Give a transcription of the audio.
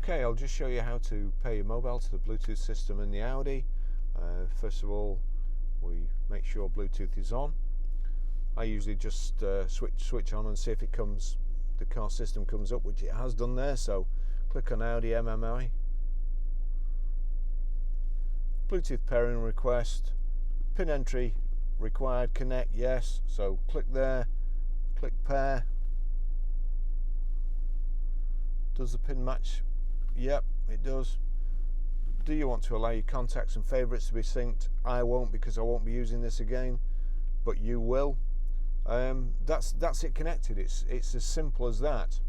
Okay, I'll just show you how to pair your mobile to the Bluetooth system in the Audi. First of all, we make sure Bluetooth is on. I usually just switch on and see if it comes, the car system comes up, which it has done there. So click on Audi MMI, Bluetooth pairing request, pin entry required, connect, yes. So click there, click pair. Does the pin match? Yep, it does. Do you want to allow your contacts and favorites to be synced? I won't, because I won't be using this again, but you will. That's it connected. It's as simple as that.